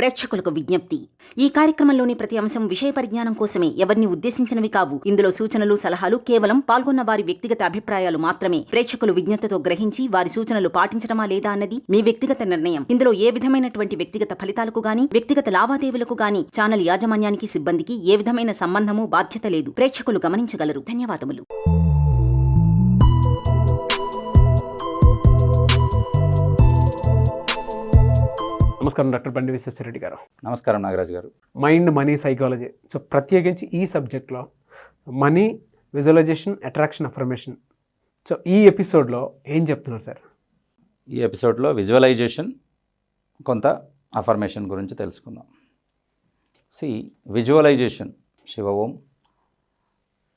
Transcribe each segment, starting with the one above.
ప్రేక్షకులకు విజ్ఞప్తి. ఈ కార్యక్రమంలోని ప్రతి అంశం విషయ పరిజ్ఞానం కోసమే, ఎవరిని ఉద్దేశించినవి కావు. ఇందులో సూచనలు, సలహాలు కేవలం పాల్గొన్న వారి వ్యక్తిగత అభిప్రాయాలు మాత్రమే. ప్రేక్షకులు విజ్ఞతతో గ్రహించి వారి సూచనలు పాటించడమా లేదా అన్నది మీ వ్యక్తిగత నిర్ణయం. ఇందులో ఏ విధమైనటువంటి వ్యక్తిగత ఫలితాలకు గాని, వ్యక్తిగత లావాదేవీలకు గాని ఛానల్ యాజమాన్యానికి, సిబ్బందికి ఏ విధమైన సంబంధము, బాధ్యత లేదు. ప్రేక్షకులు గమనించగలరు. ధన్యవాదములు. నమస్కారం డాక్టర్ బండి విశ్వేశ్వరరెడ్డి గారు. నమస్కారం నాగరాజు గారు. Mind, money, psychology. సో ప్రత్యేకించి ఈ సబ్జెక్ట్లో money, visualization, attraction, affirmation. So ఈ ఎపిసోడ్లో ఏం చెప్తున్నారు సార్? ఈ ఎపిసోడ్లో విజువలైజేషన్, కొంత అఫర్మేషన్ గురించి తెలుసుకుందాం. విజువలైజేషన్, శివ ఓం.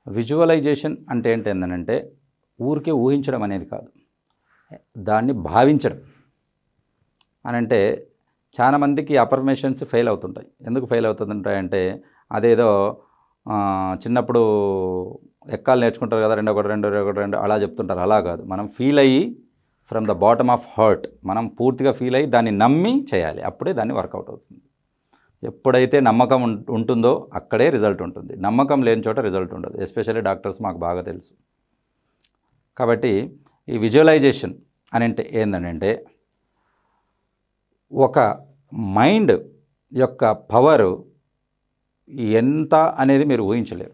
విజువలైజేషన్ అంటే ఏంటంటే ఊరికే ఊహించడం అనేది కాదు, దాన్ని భావించడం అని. అంటే చాలామందికి అఫర్మేషన్స్ ఫెయిల్ అవుతుంటాయి. ఎందుకు ఫెయిల్ అవుతుంటాయంటే అదేదో చిన్నప్పుడు ఎక్కాలు నేర్చుకుంటారు కదా, 2 1 2 2 2 అలా చెప్తుంటారు. అలా కాదు, మనం ఫీల్ అయ్యి from the bottom of heart మనం పూర్తిగా ఫీల్ అయ్యి దాన్ని నమ్మి చేయాలి. అప్పుడే దాన్ని వర్కౌట్ అవుతుంది. ఎప్పుడైతే నమ్మకం ఉంటుందో అక్కడే రిజల్ట్ ఉంటుంది. నమ్మకం లేని చోట రిజల్ట్ ఉండదు. ఎస్పెషల్లీ డాక్టర్స్ మాకు బాగా తెలుసు. కాబట్టి ఈ విజువలైజేషన్ అని అంటే ఏంటంటే ఒక మైండ్ యొక్క పవరు ఎంత అనేది మీరు ఊహించలేరు,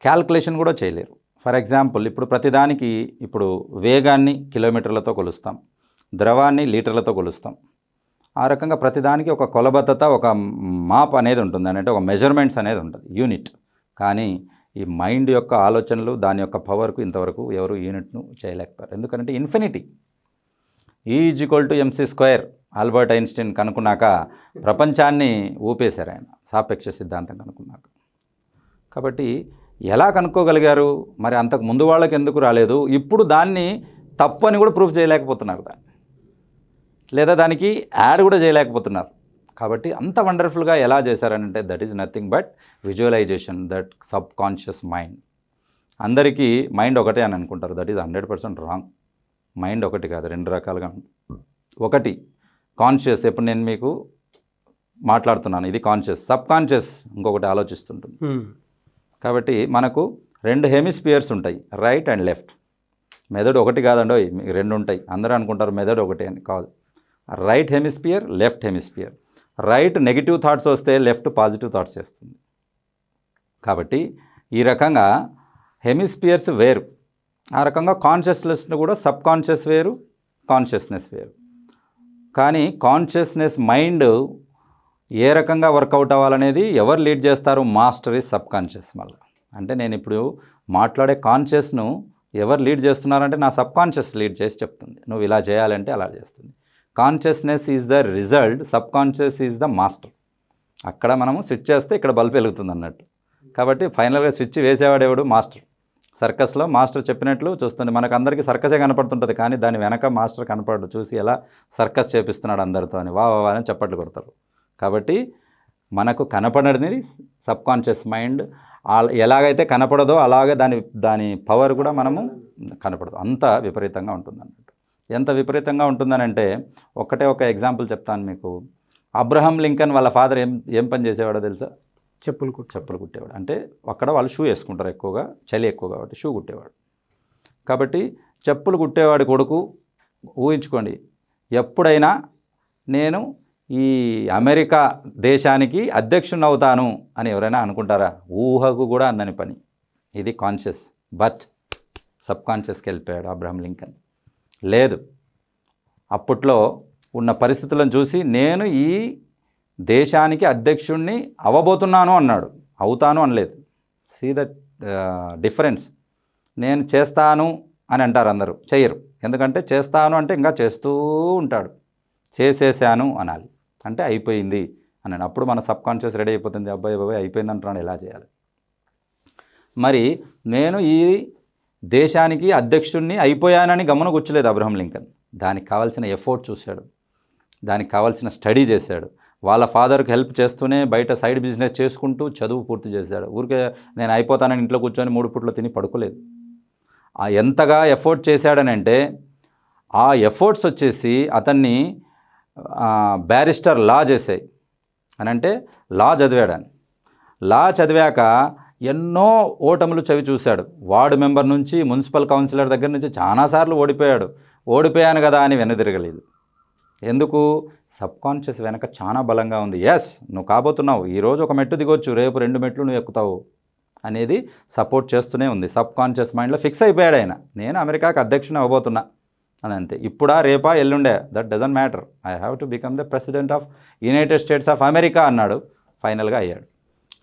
క్యాల్కులేషన్ కూడా చేయలేరు. ఫర్ ఎగ్జాంపుల్, ఇప్పుడు ప్రతిదానికి ఇప్పుడు వేగాన్ని కిలోమీటర్లతో కొలుస్తాం, ద్రవాన్ని లీటర్లతో కొలుస్తాం. ఆ రకంగా ప్రతిదానికి ఒక కొలబద్దత, ఒక మాప్ అనేది ఉంటుంది, అంటే ఒక మెజర్మెంట్స్ అనేది ఉంటుంది, యూనిట్. కానీ ఈ మైండ్ యొక్క ఆలోచనలు, దాని యొక్క పవర్కు ఇంతవరకు ఎవరు యూనిట్ను చేయలేకపోయారు. ఎందుకంటే ఇన్ఫినిటీ. E=mc². ఆల్బర్ట్ ఐన్స్టీన్ కనుక్కున్నాక ప్రపంచాన్ని ఊపేశారు ఆయన, సాపేక్ష సిద్ధాంతం కనుక్కున్నాక. కాబట్టి ఎలా కనుక్కోగలిగారు మరి? అంతకు ముందు వాళ్ళకి ఎందుకు రాలేదు? ఇప్పుడు దాన్ని తప్పు అని కూడా ప్రూఫ్ చేయలేకపోతున్నారు దాన్ని, లేదా దానికి యాడ్ కూడా చేయలేకపోతున్నారు. కాబట్టి అంత వండర్ఫుల్గా ఎలా చేశారనంటే that is nothing but visualization, that subconscious mind. అందరికీ మైండ్ ఒకటే అని అనుకుంటారు. That is 100% wrong. మైండ్ ఒకటి కాదు, 2 రకాలుగా. ఒకటి కాన్షియస్, ఎప్పుడు నేను మీకు మాట్లాడుతున్నాను ఇది కాన్షియస్. సబ్ కాన్షియస్ ఇంకొకటి ఆలోచిస్తుంటుంది. కాబట్టి మనకు 2 హెమిస్పియర్స్ ఉంటాయి, రైట్ అండ్ లెఫ్ట్. మెదడు ఒకటి కాదండో, 2 ఉంటాయి. అందరూ అనుకుంటారు మెదడు ఒకటి అని, కాదు. Right hemisphere, left hemisphere. Right negative thoughts వస్తే లెఫ్ట్ పాజిటివ్ థాట్స్ చేస్తుంది. కాబట్టి ఈ రకంగా హెమిస్పియర్స్ వేరు. ఆ రకంగా కాన్షియస్నెస్ కూడా సబ్ కాన్షియస్ వేరు, కాన్షియస్నెస్ వేరు. కానీ కాన్షియస్నెస్ మైండ్ ఏ రకంగా వర్కౌట్ అవ్వాలనేది ఎవరు లీడ్ చేస్తారు? Master is sub conscious. మళ్ళీ అంటే నేను ఇప్పుడు మాట్లాడే కాన్షియస్ను ఎవరు లీడ్ చేస్తున్నారంటే నా సబ్ కాన్షియస్ లీడ్ చేసి చెప్తుంది, నువ్వు ఇలా చేయాలంటే అలా చేస్తుంది. Consciousness is the result, sub conscious is the master. అక్కడ మనము స్విచ్ చేస్తే ఇక్కడ బల్బ్ వెలుగుతుంది అన్నట్టు. కాబట్టి ఫైనల్గా స్విచ్ వేసేవాడేవాడు? మాస్టర్. సర్కస్లో మాస్టర్ చెప్పినట్లు చూస్తుంది. మనకు అందరికీ సర్కసే కనపడుతుంటుంది, కానీ దాని వెనక మాస్టర్ కనపడడు. చూసి ఎలా సర్కస్ చేపిస్తున్నాడు అందరితో అని వా వా అని చప్పట్లు కొడతారు. కాబట్టి మనకు కనపడనిది సబ్ కాన్షియస్ మైండ్. ఎలాగైతే కనపడదో అలాగే దాని పవర్ కూడా మనము కనపడదు. అంత విపరీతంగా ఉంటుంది అన్నట్టు. ఎంత విపరీతంగా ఉంటుందనంటే ఒక ఎగ్జాంపుల్ చెప్తాను మీకు. అబ్రహం లింకన్ వాళ్ళ ఫాదర్ ఏం పని చేసేవాడో తెలుసా? చెప్పులు కుట్టేవాడు. అంటే అక్కడ వాళ్ళు షూ వేసుకుంటారు, ఎక్కువగా చలి ఎక్కువ కాబట్టి షూ కుట్టేవాడు. కాబట్టి చెప్పులు కుట్టేవాడి కొడుకు, ఊహించుకోండి, ఎప్పుడైనా నేను ఈ అమెరికా దేశానికి అధ్యక్షుని అవుతాను అని ఎవరైనా అనుకుంటారా? ఊహకు కూడా అందని పని. ఇది కాన్షియస్. బట్ సబ్ కాన్షియస్కి వెళ్ళిపోయాడు అబ్రహం లింకన్. లేదు, అప్పట్లో ఉన్న పరిస్థితులను చూసి నేను ఈ దేశానికి అధ్యక్షుడిని అవ్వబోతున్నాను అన్నాడు, అవుతాను అనలేదు. See the difference. నేను చేస్తాను అని అంటారు అందరూ, చెయ్యరు. ఎందుకంటే చేస్తాను అంటే ఇంకా చేస్తూ ఉంటాడు. చేసేసాను అనాలి, అంటే అయిపోయింది అని. అప్పుడు మన సబ్ కాన్షియస్ రెడీ అయిపోతుంది. అబ్బాయి బాబాయ్ అయిపోయింది అంటున్నాడు, ఎలా చేయాలి? మరి నేను ఈ దేశానికి అధ్యక్షుడిని అయిపోయానని గమనం కూర్చోలేదు అబ్రహం లింకన్. దానికి కావాల్సిన ఎఫోర్ట్ చూశాడు, దానికి కావాల్సిన స్టడీ చేశాడు. వాళ్ళ ఫాదర్కి హెల్ప్ చేస్తూనే బయట సైడ్ బిజినెస్ చేసుకుంటూ చదువు పూర్తి చేశాడు. ఊరికే నేను అయిపోతానని ఇంట్లో కూర్చొని 3 పూట్లు తిని పడుకోలేదు. ఎంతగా ఎఫోర్ట్ చేశాడనంటే ఆ ఎఫోర్ట్స్ వచ్చేసి అతన్ని బ్యారిస్టర్ లా చేసాయి అని అంటే లా చదివాడని. లా చదివాక ఎన్నో ఓటములు చవి చూశాడు. వార్డు మెంబర్ నుంచి మున్సిపల్ కౌన్సిలర్ దగ్గర నుంచి చాలాసార్లు ఓడిపోయాడు. ఓడిపోయాను కదా అని వెనుదిరగలేదు. ఎందుకు? సబ్కాన్షియస్ వెనక చాలా బలంగా ఉంది. ఎస్, నువ్వు కాబోతున్నావు, ఈరోజు ఒక మెట్టు దిగొచ్చు, రేపు 2 మెట్లు నువ్వు ఎక్కుతావు అనేది సపోర్ట్ చేస్తూనే ఉంది. సబ్కాన్షియస్ మైండ్లో ఫిక్స్ అయిపోయాడు ఆయన, నేను అమెరికాకి అధ్యక్షుని అవ్వబోతున్నా అని. అంతే. ఇప్పుడా రేపా ఎల్లుండే that doesn't matter, I have to become the president of United States of America అన్నాడు. ఫైనల్గా అయ్యాడు.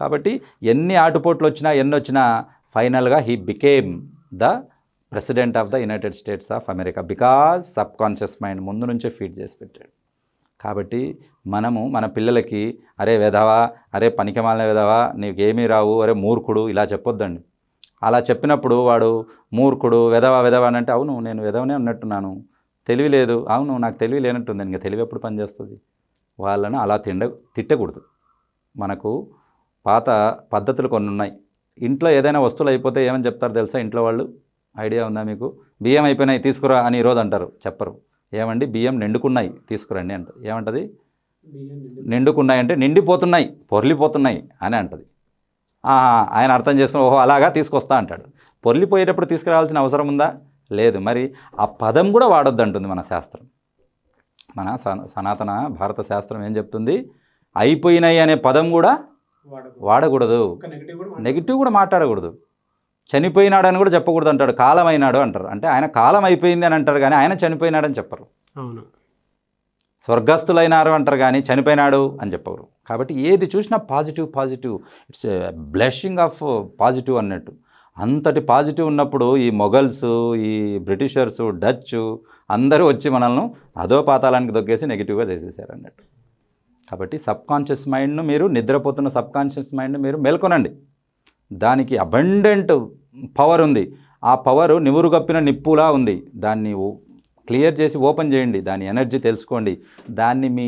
కాబట్టి ఎన్ని ఆటుపోట్లు వచ్చినా ఎన్ని వచ్చినా ఫైనల్గా he became the president of the United States of America because subconscious mind ముందు నుంచే ఫీడ్ చేసి పెట్టాడు. కాబట్టి మనము మన పిల్లలకి అరే వెధవా, అరే పనికిమాలిన వెధవా, నీకేమీ రావు, అరే మూర్ఖుడు ఇలా చెప్పొద్దండి. అలా చెప్పినప్పుడు వాడు మూర్ఖుడు, వెధవా వెధవా అని అంటే అవును నేను వెధవనే ఉన్నట్టున్నాను, తెలివి లేదు, అవును నాకు తెలివి లేనట్టుంది, ఇంకా తెలివి ఎప్పుడు పనిచేస్తుంది. వాళ్ళను అలా తిట్టకూడదు. మనకు పాత పద్ధతులు కొన్ని ఉన్నాయి. ఇంట్లో ఏదైనా వస్తువులు అయిపోతే ఏమని చెప్తారు తెలుసా ఇంట్లో వాళ్ళు? ఐడియా ఉందా మీకు? బియ్యం అయిపోయినాయి తీసుకురా అని ఈరోజు అంటారు. చెప్పరు. ఏమండి బియ్యం నిండుకున్నాయి తీసుకురండి అంటారు. ఏమంటది? నిండుకున్నాయి అంటే నిండిపోతున్నాయి, పొర్లిపోతున్నాయి అని అంటది. ఆయన అర్థం చేసుకుని ఓహో అలాగా తీసుకొస్తా అంటాడు. పొర్లిపోయేటప్పుడు తీసుకురావాల్సిన అవసరం ఉందా? లేదు. మరి ఆ పదం కూడా వాడొద్దు అంటుంది మన శాస్త్రం. మన సనాతన భారత శాస్త్రం ఏం చెప్తుంది? అయిపోయినాయి అనే పదం కూడా వాడకూడదు, నెగిటివ్ కూడా మాట్లాడకూడదు. చనిపోయినాడని కూడా చెప్పకూడదు అంటాడు. కాలం అయినాడు అంటారు. అంటే ఆయన కాలం అయిపోయింది అని అంటారు కానీ ఆయన చనిపోయినాడని చెప్పరు. అవును. స్వర్గస్థులైనారు అంటారు కానీ చనిపోయినాడు అని చెప్పరు. కాబట్టి ఏది చూసినా positive positive, it's blessing of positive అన్నట్టు. అంతటి పాజిటివ్ ఉన్నప్పుడు ఈ మొఘల్స్, ఈ బ్రిటిషర్సు, డచ్ అందరూ వచ్చి మనల్ని అదో పాతాళానికి దొక్కేసి నెగిటివ్గా చేసేసారు అన్నట్టు. కాబట్టి సబ్కాన్షియస్ మైండ్ను మీరు, నిద్రపోతున్న సబ్కాన్షియస్ మైండ్ను మీరు మేల్కొనండి. దానికి అబండెంట్ పవర్ ఉంది. ఆ పవరు నివురుగప్పిన నిప్పులా ఉంది. దాన్ని క్లియర్ చేసి ఓపెన్ చేయండి, దాని ఎనర్జీ తెలుసుకోండి, దాన్ని మీ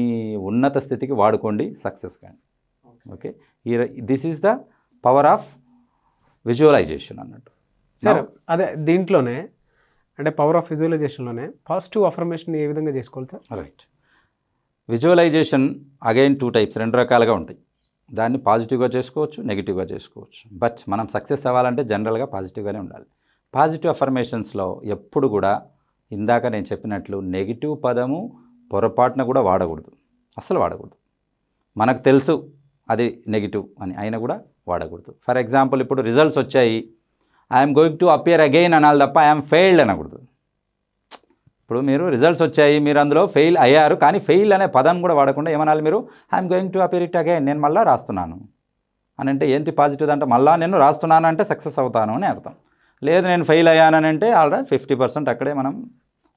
ఉన్నత స్థితికి వాడుకోండి, సక్సెస్ కానీ. Okay, this is the power of visualization అన్నట్టు. సరే, అదే దీంట్లోనే అంటే పవర్ ఆఫ్ విజువలైజేషన్లోనే పాజిటివ్ అఫర్మేషన్ ఏ విధంగా చేసుకోవాలి సార్? రైట్. విజువలైజేషన్ అగైన్ 2 టైప్స్, 2 రకాలుగా ఉంటాయి. దాన్ని పాజిటివ్గా చేసుకోవచ్చు, నెగిటివ్గా చేసుకోవచ్చు. బట్ మనం సక్సెస్ అవ్వాలంటే జనరల్గా పాజిటివ్గానే ఉండాలి. పాజిటివ్ అఫర్మేషన్స్లో ఎప్పుడు కూడా ఇందాక నేను చెప్పినట్లు నెగిటివ్ పదము పొరపాటున కూడా వాడకూడదు, అస్సలు వాడకూడదు. మనకు తెలుసు అది నెగిటివ్ అని అయినా కూడా వాడకూడదు. ఫర్ ఎగ్జాంపుల్ ఇప్పుడు రిజల్ట్స్ వచ్చాయి, I'm going to appear again అనాలి తప్ప ఐఎమ్ ఫెయిల్డ్ అనకూడదు. ఇప్పుడు మీరు రిజల్ట్స్ వచ్చాయి, మీరు అందులో ఫెయిల్ అయ్యారు, కానీ ఫెయిల్ అనే పదం కూడా వాడకుండా ఏమనాలి మీరు? I'm going to appear it again, నేను మళ్ళీ రాస్తున్నాను అని. అంటే ఏంటి పాజిటివ్ అంటే మళ్ళీ నేను రాస్తున్నాను అంటే సక్సెస్ అవుతాను అని అర్థం. లేదు నేను ఫెయిల్ అయ్యానని అంటే ఆల్రెడీ 50% అక్కడే మనం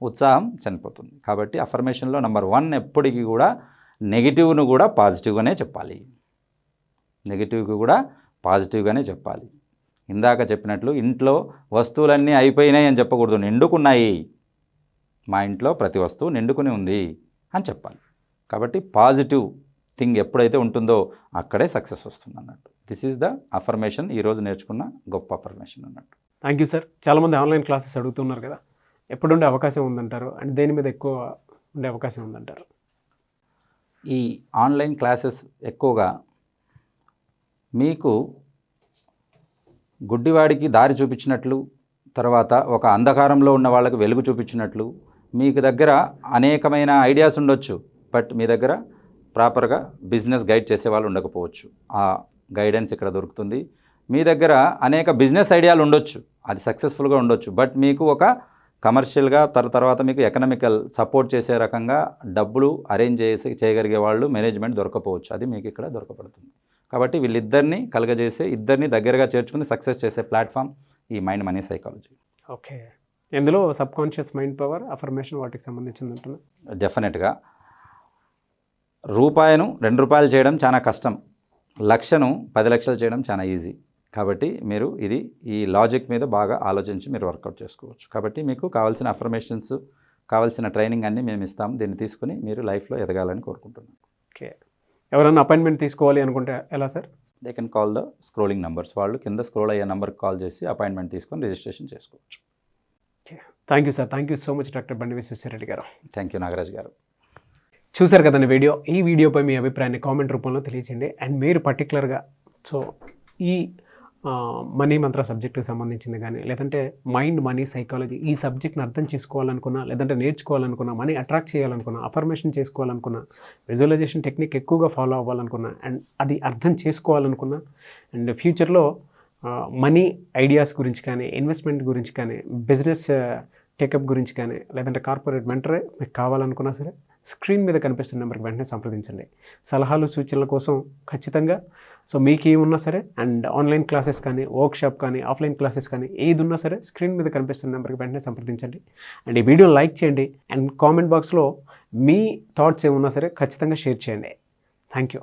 ఉత్సాహం చనిపోతుంది. కాబట్టి అఫర్మేషన్లో నెంబర్ 1 ఎప్పటికీ కూడా నెగిటివ్ను కూడా పాజిటివ్గానే చెప్పాలి, నెగిటివ్కి కూడా పాజిటివ్గానే చెప్పాలి. ఇందాక చెప్పినట్లు ఇంట్లో వస్తువులన్నీ అయిపోయినాయి అని చెప్పకూడదు, నిండుకున్నాయి, మా ఇంట్లో ప్రతి వస్తువు నిండుకుని ఉంది అని చెప్పాలి. కాబట్టి పాజిటివ్ థింగ్ ఎప్పుడైతే ఉంటుందో అక్కడే సక్సెస్ వస్తుంది అన్నట్టు. దిస్ ఈజ్ ద అఫర్మేషన్, ఈరోజు నేర్చుకున్న గొప్ప అఫర్మేషన్ అన్నట్టు. Thank you sir. చాలామంది ఆన్లైన్ క్లాసెస్ అడుగుతున్నారు కదా, ఎప్పుడు ఉండే అవకాశం ఉందంటారు? అండ్ దేని మీద ఎక్కువ ఉండే అవకాశం ఉందంటారు? ఈ ఆన్లైన్ క్లాసెస్ ఎక్కువగా మీకు గుడ్డివాడికి దారి చూపించినట్లు, తర్వాత ఒక అంధకారంలో ఉన్న వాళ్ళకి వెలుగు చూపించినట్లు, మీకు దగ్గర అనేకమైన ఐడియాస్ ఉండొచ్చు, బట్ మీ దగ్గర ప్రాపర్గా బిజినెస్ గైడ్ చేసే వాళ్ళు ఉండకపోవచ్చు. ఆ గైడెన్స్ ఇక్కడ దొరుకుతుంది. మీ దగ్గర అనేక బిజినెస్ ఐడియాలు ఉండొచ్చు, అది సక్సెస్ఫుల్గా ఉండొచ్చు, బట్ మీకు ఒక కమర్షియల్గా తర్వాత మీకు ఎకనామికల్ సపోర్ట్ చేసే రకంగా డబ్బులు అరేంజ్ చేయగలిగే వాళ్ళు, మేనేజ్మెంట్ దొరకపోవచ్చు, అది మీకు ఇక్కడ దొరకపడుతుంది. కాబట్టి వీళ్ళిద్దరిని కలగజేసే, ఇద్దరిని దగ్గరగా చేర్చుకుని సక్సెస్ చేసే ప్లాట్ఫామ్ ఈ మైండ్ మనీ సైకాలజీ. ఓకే, ఇందులో sub conscious mind power, affirmation వాటికి సంబంధించింది అంటున్నా? డెఫినెట్గా. రూపాయను 2 రూపాయలు చేయడం చాలా కష్టం, లక్షను 10 లక్షలు చేయడం చాలా ఈజీ. కాబట్టి మీరు ఈ లాజిక్ మీద బాగా ఆలోచించి మీరు వర్కౌట్ చేసుకోవచ్చు. కాబట్టి మీకు కావాల్సిన అఫర్మేషన్స్, కావాల్సిన ట్రైనింగ్ అన్నీ మేము ఇస్తాము. దీన్ని తీసుకుని మీరు లైఫ్లో ఎదగాలని కోరుకుంటున్నాను. ఓకే, ఎవరైనా అపాయింట్మెంట్ తీసుకోవాలి అనుకుంటే ఎలా sir? They can call the scrolling numbers. వాళ్ళు కింద స్క్రోల్ అయ్యే నెంబర్కి కాల్ చేసి అపాయింట్మెంట్ తీసుకొని రిజిస్ట్రేషన్ చేసుకోవచ్చు. Thank you sir. Thank you so much doctor బండి విశ్వేశ్వరరెడ్డి గారు. థ్యాంక్ యూ నాగరాజ్ గారు. చూసారు కదండి వీడియో. ఈ వీడియోపై మీ అభిప్రాయాన్ని కామెంట్ రూపంలో తెలియచేయండి. అండ్ మీరు పర్టికులర్గా సో ఈ మనీ మంత్ర సబ్జెక్టుకి సంబంధించింది కానీ, లేదంటే మైండ్, మనీ, సైకాలజీ ఈ సబ్జెక్ట్ని అర్థం చేసుకోవాలనుకున్నా, లేదంటే నేర్చుకోవాలనుకున్నా, మనీ అట్రాక్ట్ చేయాలనుకున్నా, అఫర్మేషన్ చేసుకోవాలనుకున్నా, విజువలైజేషన్ టెక్నిక్ ఎక్కువగా ఫాలో అవ్వాలనుకున్నా, అండ్ అది అర్థం చేసుకోవాలనుకున్నా, అండ్ ఫ్యూచర్లో మనీ ఐడియాస్ గురించి కానీ, ఇన్వెస్ట్మెంట్ గురించి కానీ, బిజినెస్ టేకప్ గురించి కానీ, లేదంటే కార్పొరేట్ మెంటరే మీకు కావాలనుకున్నా సరే స్క్రీన్ మీద కనిపిస్తున్న నెంబర్కి వెంటనే సంప్రదించండి. సలహాలు సూచనల కోసం ఖచ్చితంగా సో మీకు ఏమున్నా సరే, అండ్ ఆన్లైన్ క్లాసెస్ కానీ, వర్క్షాప్ కానీ, ఆఫ్లైన్ క్లాసెస్ కానీ ఏది ఉన్నా సరే స్క్రీన్ మీద కనిపిస్తున్న నెంబర్కి వెంటనే సంప్రదించండి. అండ్ ఈ వీడియో లైక్ చేయండి. అండ్ కామెంట్ బాక్స్లో మీ థాట్స్ ఏమున్నా సరే ఖచ్చితంగా షేర్ చేయండి. Thank you.